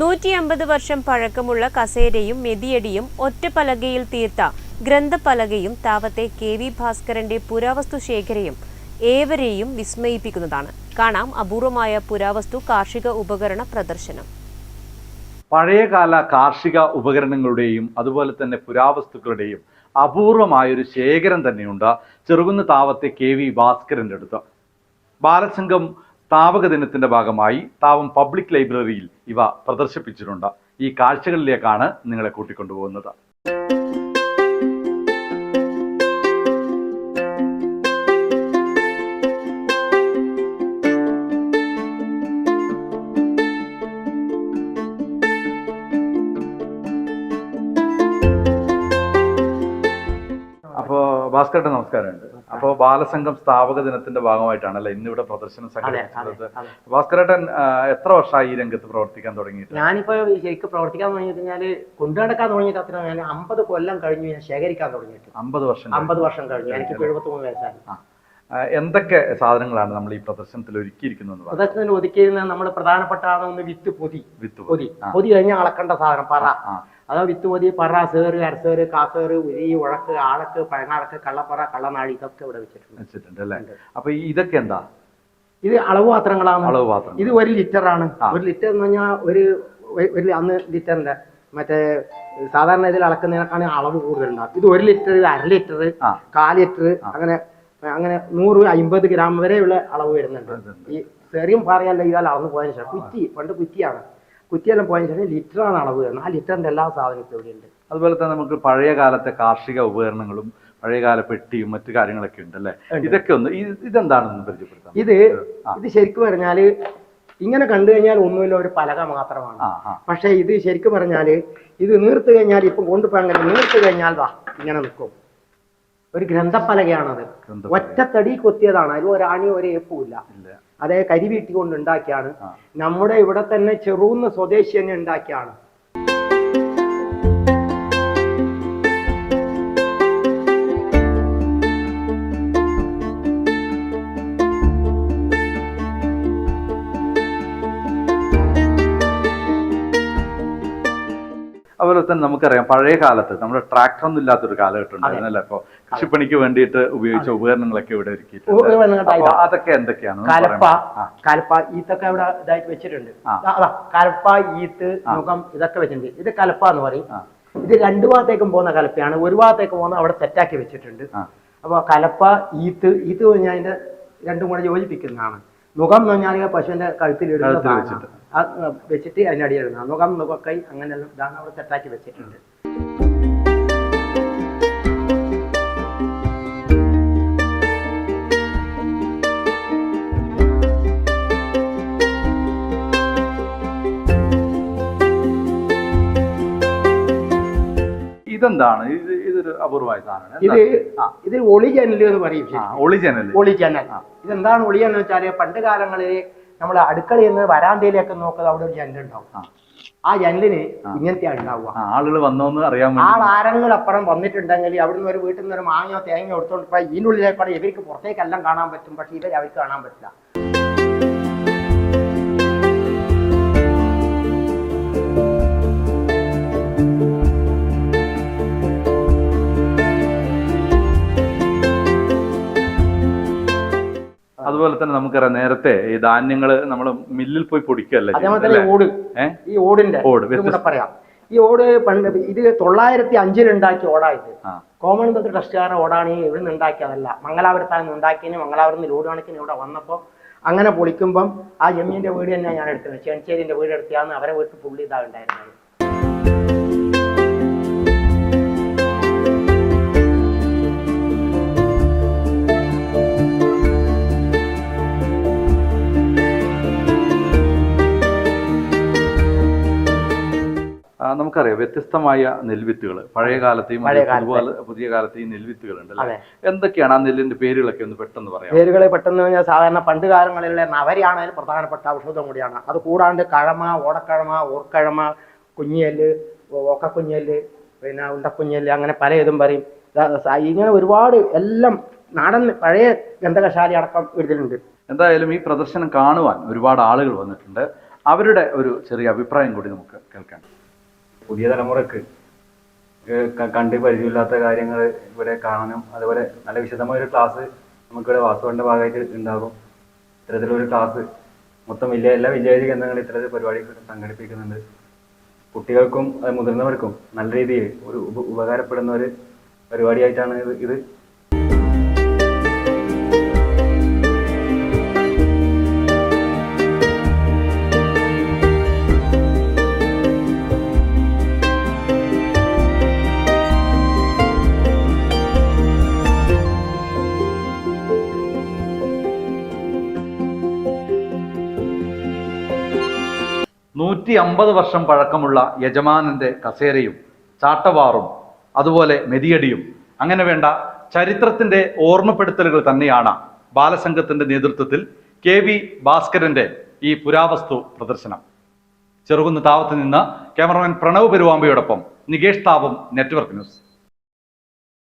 150 വർഷം പഴക്കമുള്ള കസേരയും മെതിയടിയും ഒറ്റപ്പലകയിൽ തീർത്ത ഗ്രന്ഥപലകയും താവത്തെ KV ഭാസ്കരന്റെ പുരാവസ്തു ശേഖരയും ഏവരെയും വിസ്മയിപ്പിക്കുന്നതാണ്. കാണാം അപൂർവമായ പുരാവസ്തു കാർഷിക ഉപകരണ പ്രദർശനം. പഴയകാല കാർഷിക ഉപകരണങ്ങളുടെയും അതുപോലെ തന്നെ പുരാവസ്തുക്കളുടെയും അപൂർവമായൊരു ശേഖരം തന്നെയുണ്ട് ചെറുകുന്ന് താവത്തെ KV ഭാസ്കരന്റെ അടുത്ത്. ബാലസംഘം സ്ഥാപക ദിനത്തിന്റെ ഭാഗമായി താവം പബ്ലിക് ലൈബ്രറിയിൽ ഇവ പ്രദർശിപ്പിച്ചിട്ടുണ്ട്. ഈ കാഴ്ചകളിലേക്കാണ് നിങ്ങളെ കൂട്ടിക്കൊണ്ടുപോകുന്നത്. അപ്പോൾ ഭാസ്കരേട്ടൻ നമസ്കാരമുണ്ട്. അപ്പോൾ ബാലസംഘം സ്ഥാപക ദിനത്തിന്റെ ഭാഗമായിട്ടാണല്ലേ ഇന്നിവിടെ പ്രദർശനം സംഘടിപ്പിച്ചത്. ഭാസ്കരേട്ടൻ എത്ര വർഷമായി ഈ രംഗത്ത് പ്രവർത്തിക്കാൻ തുടങ്ങിയിട്ട്? ഞാനിപ്പോ ശരിക്കും പ്രവർത്തിക്കാൻ തുടങ്ങിയിട്ട് ഞാൻ കൊണ്ടുനടക്കാൻ തുടങ്ങിയിട്ട് അത്ര ഞാൻ 50 കൊല്ലം കഴിഞ്ഞു ഞാൻ ശേഖരിക്കാൻ തുടങ്ങിയിട്ട്. 50 വർഷം കഴിഞ്ഞു. എനിക്ക് 73 വയസ്സായി. എന്തൊക്കെ സാധനങ്ങളാണ് നമ്മൾ ഈ പ്രദർശനത്തിൽ ഒരുക്കിയിരിക്കുന്നത്? പ്രദർശനത്തിൽ ഒതുക്കിയിരുന്ന നമ്മുടെ പ്രധാനപ്പെട്ട ഒന്ന് പൊതി കഴിഞ്ഞാൽ അളക്കേണ്ട സാധനം പറ. അതാ വിത്ത് പൊതി, പറ, സേറ്, അരസേറ്, കാസേറ്, ഉരി, ഉഴക്ക്, ആളക്ക്, പഴങ്ങാളക്ക്, കള്ളപ്പറ, കള്ളനാളി ഇതൊക്കെ ഇവിടെ വെച്ചിട്ടുണ്ട് അല്ലേ? അപ്പൊ ഇതൊക്കെ എന്താ? ഇത് അളവ് പാത്രങ്ങളാണ്. ഇത് 1 ലിറ്ററാണ്. 1 ലിറ്റർ എന്ന് പറഞ്ഞാൽ ഒരു അന്ന് ലിറ്ററിന്റെ മറ്റേ സാധാരണ ഇതിൽ അളക്കുന്നതിനേക്കാണ് അളവ് കൂടുതലുണ്ടാവും. ഇത് 1 ലിറ്റർ, ഇത് 1/2 ലിറ്റർ, 1/4 ലിറ്റർ, അങ്ങനെ 100-50 ഗ്രാം വരെയുള്ള അളവ് വരുന്നുണ്ട്. ഈ ചെറിയും പറയാല്ല ഇയാൾ അളന്ന് പോയതിനു ശേഷം പണ്ട് കുറ്റിയാണ്, കുറ്റിയെല്ലാം പോയതിനു ശേഷം ലിറ്ററാണ് അളവ് വരുന്നത്. ആ ലിറ്ററിന്റെ എല്ലാ സാധനവും ഇവിടെ ഉണ്ട്. അതുപോലെ തന്നെ നമുക്ക് പഴയ കാലത്തെ കാർഷിക ഉപകരണങ്ങളും പഴയകാല പെട്ടിയും മറ്റു കാര്യങ്ങളൊക്കെ ഉണ്ട് അല്ലേ? ഇതൊക്കെ ഒന്ന് ഇതെന്താണെന്ന് പരിചയപ്പെടുത്താം. ഇത് ശരിക്കും പറഞ്ഞാല് ഇങ്ങനെ കണ്ടു കഴിഞ്ഞാൽ ഒന്നുമില്ല, ഒരു പലക മാത്രമാണ്. പക്ഷെ ഇത് ശരിക്കും പറഞ്ഞാല് ഇത് നീർത്ത് കഴിഞ്ഞാൽ ഇപ്പൊ കൊണ്ടുപോയി അങ്ങനെ നീർത്ത് കഴിഞ്ഞാൽ ഇങ്ങനെ നിൽക്കും. ഒരു ഗ്രന്ഥപ്പലകയാണത്. ഒറ്റത്തടി കൊത്തിയതാണ്. അതിൽ ഒരാണി ഒരു ഏപ്പുമില്ല. അതേ കരിവീട്ടി കൊണ്ട് ഉണ്ടാക്കിയാണ്. നമ്മുടെ ഇവിടെ തന്നെ ചെറുകുന്ന് സ്വദേശി തന്നെ ഉണ്ടാക്കിയാണ്. അതുപോലെ തന്നെ നമുക്കറിയാം പഴയ കാലത്ത് നമ്മുടെ ട്രാക്ടർ ഒന്നും ഇല്ലാത്തൊരു കാലഘട്ടം ഉണ്ടായിരുന്നല്ലേ? അപ്പൊ കൃഷിപ്പണിക്ക് വേണ്ടിയിട്ട് ഉപയോഗിച്ച ഉപകരണങ്ങളൊക്കെ ഇവിടെ ഒരുക്കിയിട്ടുണ്ട്. അതൊക്കെ എന്തൊക്കെയാണ്? കലപ്പ, ഈത്തൊക്കെ ഇവിടെ ഇതായിട്ട് വെച്ചിട്ടുണ്ട്. കലപ്പ, ഈത്ത്, മുഖം ഇതൊക്കെ വെച്ചിട്ടുണ്ട്. ഇത് കലപ്പ എന്ന് പറയും. ഇത് 2 ഭാഗത്തേക്കും പോകുന്ന കലപ്പയാണ്. ഒരു ഭാഗത്തേക്ക് പോകുന്ന അവിടെ സെറ്റാക്കി വെച്ചിട്ടുണ്ട്. അപ്പൊ കലപ്പ, ഈത്ത് പറഞ്ഞാൽ അതിന്റെ രണ്ടും കൂടെ യോജിപ്പിക്കുന്നതാണ്. മുഖം എന്ന് പറഞ്ഞാൽ പശുവിന്റെ കഴുത്തിൽ വെച്ചിട്ട് അതിനടിയിൽ ഇടുന്ന മുഖം, മുഖക്കൈ, അങ്ങനെയെല്ലാം ഇതാണ് അവിടെ സെറ്റാക്കി വെച്ചിട്ടുണ്ട്. ഇതെന്താണ്? ഇതൊരു അപൂർവമായ സാധനം. ഇത് ഒളി ജനൽ എന്ന് പറയും. ഒളി ജനൽ. ഇതെന്താണ് ഒളി എന്ന് വെച്ചാല് പണ്ട് കാലങ്ങളിൽ നമ്മൾ അടുക്കളയിൽ നിന്ന് വരാന്തയിലേക്ക് നോക്കുന്നത് അവിടെ ഒരു ജനലുണ്ടാവും. ആ ജനലിന് ഇങ്ങനത്തെ ഉണ്ടാവുക. ആളുകൾ വന്നോന്ന് അറിയാൻ ആരെങ്കിലും അപ്പുറം വന്നിട്ടുണ്ടെങ്കിൽ അവിടുന്ന് ഒരു വീട്ടിൽ നിന്ന് ഒരു മാങ്ങയോ തേങ്ങയോ എടുത്തോണ്ട് പോയി ഇതിൻ്റെ ഉള്ളിലേക്കാണ് ഇവർക്ക് പുറത്തേക്കെല്ലാം കാണാൻ പറ്റും. പക്ഷെ അവർക്ക് കാണാൻ പറ്റില്ല. അതുപോലെ തന്നെ നമുക്കറിയാം നേരത്തെ ഈ ധാന്യങ്ങള് നമ്മൾ മില്ലിൽ പോയി പൊടിക്കല്ലേ? ഈ ഓടിന്റെ പറയാം. ഈ ഓട് പണ്ട് ഇത് 905 ഉണ്ടാക്കിയ ഓടായത്. കോമൺവെൽത്ത് ട്രസ്റ്റുകാരുടെ ഓടാണ് ഈ ഇവിടെ നിന്ന് ഉണ്ടാക്കിയതല്ല. മംഗലാപുരത്താണ് ഉണ്ടാക്കിയതിന് മംഗലാപുരത്ത് ലോഡ് കണക്കിന് ഇവിടെ വന്നപ്പോൾ അങ്ങനെ പൊളിക്കുമ്പം ആ ജമീന്റെ വീട് തന്നെ ഞാൻ എടുത്തത്. ചെൻചേരിന്റെ വീട് എടുത്തിയാന്ന് അവരെ വീട്ടിൽ പുള്ളി ഇതാ ഉണ്ടായിരുന്നത്. നമുക്കറിയാം വ്യത്യസ്തമായ നെൽവിത്തുകൾ പഴയ കാലത്തെയും പുതിയ കാലത്തെയും നെൽവിത്തുകൾ ഉണ്ടല്ലോ. എന്തൊക്കെയാണ് ആ നെല്ലിന്റെ പേരുകളൊക്കെ ഒന്ന് പെട്ടെന്ന് പറയാം? പേരുകളെ പെട്ടെന്ന് പറഞ്ഞാൽ സാധാരണ പണ്ട് കാലങ്ങളിലെ നവരയാണ് അതിൽ പ്രധാനപ്പെട്ട ഔഷധം കൂടിയാണ്. അത് കൂടാണ്ട് കഴമ, ഓടക്കഴമ, ഓർക്കഴമ, കുഞ്ഞിയല്, ഓക്കക്കുഞ്ഞല്, പിന്നെ ഉണ്ടക്കുഞ്ഞല്, അങ്ങനെ പല ഇതും പറയും. ഇങ്ങനെ ഒരുപാട് എല്ലാം നാടൻ പഴയ ഗന്ധകശാല അടക്കം ഇതിലുണ്ട്. എന്തായാലും ഈ പ്രദർശനം കാണുവാൻ ഒരുപാട് ആളുകൾ വന്നിട്ടുണ്ട്. അവരുടെ ഒരു ചെറിയ അഭിപ്രായം കൂടി നമുക്ക് കേൾക്കാം. പുതിയ തലമുറക്ക് കണ്ട് പരിചയമില്ലാത്ത കാര്യങ്ങൾ ഇവിടെ കാണാനും അതുപോലെ നല്ല വിശദമായ ഒരു ക്ലാസ് നമുക്കിവിടെ വാസ്തുവിന്റെ ഭാഗമായിട്ട് ഉണ്ടാകും. ഇത്തരത്തിലൊരു ക്ലാസ് മൊത്തം എല്ലാ വില്ലേജ് കേന്ദ്രങ്ങളിൽ ഇത്തരത്തിൽ പരിപാടികൾ സംഘടിപ്പിക്കുന്നുണ്ട്. കുട്ടികൾക്കും മുതിർന്നവർക്കും നല്ല രീതിയിൽ ഒരു ഉപകാരപ്പെടുന്ന ഒരു പരിപാടിയായിട്ടാണ് ഇത്. നൂറ്റി 150 വർഷം പഴക്കമുള്ള യജമാനന്റെ കസേരയും ചാട്ടവാറും അതുപോലെ മെതിയടിയും അങ്ങനെ വേണ്ട ചരിത്രത്തിന്റെ ഓർമ്മപ്പെടുത്തലുകൾ തന്നെയാണ് ബാലസംഘത്തിന്റെ നേതൃത്വത്തിൽ KV ഭാസ്കരന്റെ ഈ പുരാവസ്തു പ്രദർശനം. ചെറുകുന്ന് താവത്ത് നിന്ന് ക്യാമറമാൻ പ്രണവ് പെരുവാമ്പയോടൊപ്പം നികേഷ് താവും, നെറ്റ്വർക്ക് ന്യൂസ്.